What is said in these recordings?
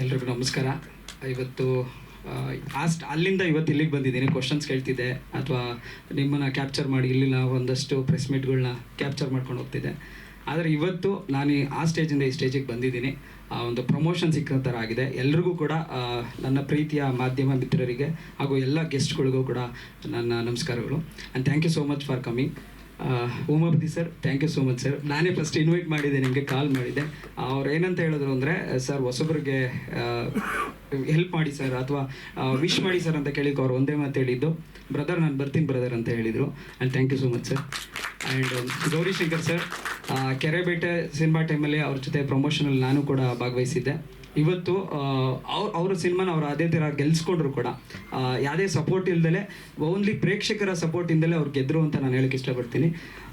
ಎಲ್ರಿಗೂ ನಮಸ್ಕಾರ. ಇವತ್ತು ಅಲ್ಲಿಂದ ಇವತ್ತು ಇಲ್ಲಿಗೆ ಬಂದಿದ್ದೀನಿ. ಕ್ವಶನ್ಸ್ ಕೇಳ್ತಿದ್ದೆ ಅಥವಾ ನಿಮ್ಮನ್ನು ಕ್ಯಾಪ್ಚರ್ ಮಾಡಿ ಇಲ್ಲಿ ನಾವು ಒಂದಷ್ಟು ಪ್ರೆಸ್ ಮೀಟ್ಗಳನ್ನ ಕ್ಯಾಪ್ಚರ್ ಮಾಡ್ಕೊಂಡು ಹೋಗ್ತಿದ್ದೆ. ಆದರೆ ಇವತ್ತು ನಾನು ಆ ಸ್ಟೇಜಿಂದ ಈ ಸ್ಟೇಜಿಗೆ ಬಂದಿದ್ದೀನಿ. ಒಂದು ಪ್ರಮೋಷನ್ ಸಿಕ್ಕೋ ಥರ ಆಗಿದೆ. ಎಲ್ರಿಗೂ ಕೂಡ ನನ್ನ ಪ್ರೀತಿಯ ಮಾಧ್ಯಮ ಮಿತ್ರರಿಗೆ ಹಾಗೂ ಎಲ್ಲ ಗೆಸ್ಟ್ಗಳಿಗೂ ಕೂಡ ನನ್ನ ನಮಸ್ಕಾರಗಳು. And thank you so much for coming. Umapathi sir, thank you so much sir. ನಾನೇ ಫಸ್ಟ್ ಇನ್ವೈಟ್ ಮಾಡಿದ್ದೆ, ನಿಮಗೆ ಕಾಲ್ ಮಾಡಿದ್ದೆ. ಅವ್ರು ಏನಂತ ಹೇಳಿದ್ರು ಅಂದರೆ, ಸರ್ ಹೊಸಬ್ರಿಗೆ ಹೆಲ್ಪ್ ಮಾಡಿ ಸರ್ ಅಥವಾ ವಿಶ್ ಮಾಡಿ ಸರ್ ಅಂತ ಕೇಳಿಕ್ಕೆ ಅವ್ರು ಒಂದೇ ಮಾತು ಹೇಳಿದ್ದು, ಬ್ರದರ್ ನಾನು ಬರ್ತೀನಿ ಬ್ರದರ್ ಅಂತ ಹೇಳಿದರು. And thank you so much sir. And Gauri Shankar sir, Kerebete cinema ಟೈಮಲ್ಲಿ ಅವ್ರ ಜೊತೆ ಪ್ರಮೋಷನಲ್ಲಿ ನಾನು ಕೂಡ ಭಾಗವಹಿಸಿದ್ದೆ. ಇವತ್ತು ಅವರ ಸಿನಿಮಾನ ಅವ್ರು ಅದೇ ಥರ ಗೆಲ್ಸ್ಕೊಂಡ್ರು ಕೂಡ ಯಾವುದೇ ಸಪೋರ್ಟ್ ಇಲ್ದಲೆ, ಓನ್ಲಿ ಪ್ರೇಕ್ಷಕರ ಸಪೋರ್ಟಿಂದಲೇ ಅವ್ರು ಗೆದ್ದರು ಅಂತ ನಾನು ಹೇಳಕ್ಕೆ ಇಷ್ಟಪಡ್ತೀನಿ.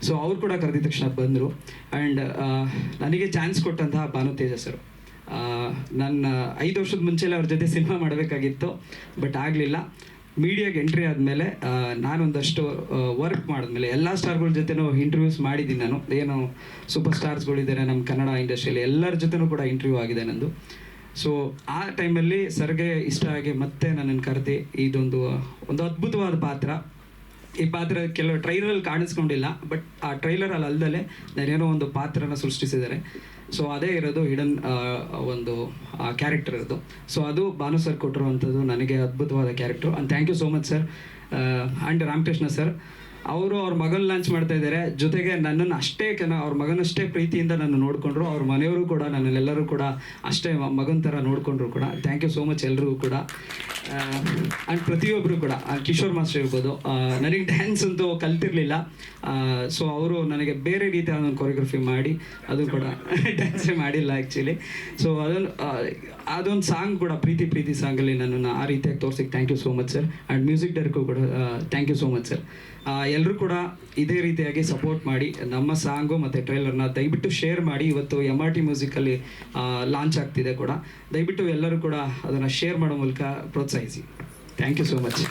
ಸೊ ಅವ್ರು ಕೂಡ ಕರೆದಿದ್ದ ತಕ್ಷಣ ಬಂದರು. ಆ್ಯಂಡ್ ನನಗೆ ಚಾನ್ಸ್ ಕೊಟ್ಟಂತಹ ಭಾನುತೇಜ ಸರ್, ನನ್ನ 5 ವರ್ಷದ ಮುಂಚೆಲೆ ಅವ್ರ ಜೊತೆ ಸಿನಿಮಾ ಮಾಡಬೇಕಾಗಿತ್ತು, ಬಟ್ ಆಗಲಿಲ್ಲ. ಮೀಡಿಯಾಗೆ ಎಂಟ್ರಿ ಆದಮೇಲೆ ನಾನೊಂದಷ್ಟು ವರ್ಕ್ ಮಾಡಿದ್ಮೇಲೆ ಎಲ್ಲ ಸ್ಟಾರ್ಗಳ ಜೊತೆನೂ ಇಂಟರ್ವ್ಯೂಸ್ ಮಾಡಿದ್ದೀನಿ. ನಾನು ಏನು ಸೂಪರ್ ಸ್ಟಾರ್ಸ್ಗಳಿದ್ದಾರೆ ನಮ್ಮ ಕನ್ನಡ ಇಂಡಸ್ಟ್ರಿಯಲ್ಲಿ, ಎಲ್ಲರ ಜೊತೆನೂ ಕೂಡ ಇಂಟರ್ವ್ಯೂ ಆಗಿದೆ ನಂದು. ಸೊ ಆ ಟೈಮಲ್ಲಿ ಸರ್ಗೆ ಇಷ್ಟ ಆಗಿ ಮತ್ತೆ ನನ್ನನ್ನು ಕರೆದು ಇದೊಂದು ಅದ್ಭುತವಾದ ಪಾತ್ರ. ಈ ಪಾತ್ರ ಕೆಲವು ಟ್ರೈಲರಲ್ಲಿ ಕಾಣಿಸ್ಕೊಂಡಿಲ್ಲ, ಬಟ್ ಆ ಟ್ರೈಲರಲ್ಲಿ ಅಲ್ದಲೆ ನಾನೇನೋ ಒಂದು ಪಾತ್ರನ ಸೃಷ್ಟಿಸಿದ್ದಾರೆ. ಸೊ ಅದೇ ಇರೋದು ಹಿಡನ್ ಒಂದು ಕ್ಯಾರೆಕ್ಟರ್ ಇರೋದು. ಸೊ ಅದು ಭಾನು ಸರ್ ಕೊಟ್ಟಿರುವಂಥದ್ದು ನನಗೆ ಅದ್ಭುತವಾದ character. And thank you so much sir. And Ramakrishna sir, ಅವರು ಅವ್ರ ಮಗನ ಲಾಂಚ್ ಮಾಡ್ತಾ ಇದ್ದಾರೆ, ಜೊತೆಗೆ ನನ್ನನ್ನು ಅಷ್ಟೇ ಅವ್ರ ಮಗನಷ್ಟೇ ಪ್ರೀತಿಯಿಂದ ನನ್ನ ನೋಡಿಕೊಂಡ್ರು. ಅವ್ರ ಮನೆಯವರು ಕೂಡ ನನ್ನೆಲ್ಲರೂ ಕೂಡ ಅಷ್ಟೇ ಮಗನ ಥರ ನೋಡಿಕೊಂಡ್ರು ಕೂಡ. ಥ್ಯಾಂಕ್ ಯು ಸೋ ಮಚ್ ಎಲ್ರಿಗೂ ಕೂಡ. ಆ್ಯಂಡ್ ಪ್ರತಿಯೊಬ್ಬರು ಕೂಡ, ಕಿಶೋರ್ ಮಾಸ್ಟರ್ ಇರ್ಬೋದು, ನನಗೆ ಡ್ಯಾನ್ಸ್ ಅಂತೂ ಕಲ್ತಿರ್ಲಿಲ್ಲ. ಸೊ ಅವರು ನನಗೆ ಬೇರೆ ರೀತಿಯ ಒಂದು ಕೊರಿಯೋಗ್ರಫಿ ಮಾಡಿ, ಅದು ಕೂಡ ಡ್ಯಾನ್ಸೇ ಮಾಡಿಲ್ಲ ಆ್ಯಕ್ಚುಲಿ. ಸೊ ಅದೊಂದು ಸಾಂಗ್ ಕೂಡ, ಪ್ರೀತಿ ಸಾಂಗಲ್ಲಿ ನನ್ನನ್ನು ಆ ರೀತಿಯಾಗಿ ತೋರಿಸಿಕ್ಕೆ thank you so much sir. And music director ಕೂಡ thank you so much sir. ಎಲ್ಲರೂ ಕೂಡ ಇದೇ ರೀತಿಯಾಗಿ ಸಪೋರ್ಟ್ ಮಾಡಿ ನಮ್ಮ ಸಾಂಗು ಮತ್ತು ಟ್ರೈಲರ್ನ ದಯವಿಟ್ಟು ಶೇರ್ ಮಾಡಿ. ಇವತ್ತು MRT ಮ್ಯೂಸಿಕಲ್ಲಿ ಲಾಂಚ್ ಆಗ್ತಿದೆ ಕೂಡ, ದಯವಿಟ್ಟು ಎಲ್ಲರೂ ಕೂಡ ಅದನ್ನು ಶೇರ್ ಮಾಡೋ ಮೂಲಕ ಪ್ರೋತ್ಸಾಹಿಸಿ. Thank you so much.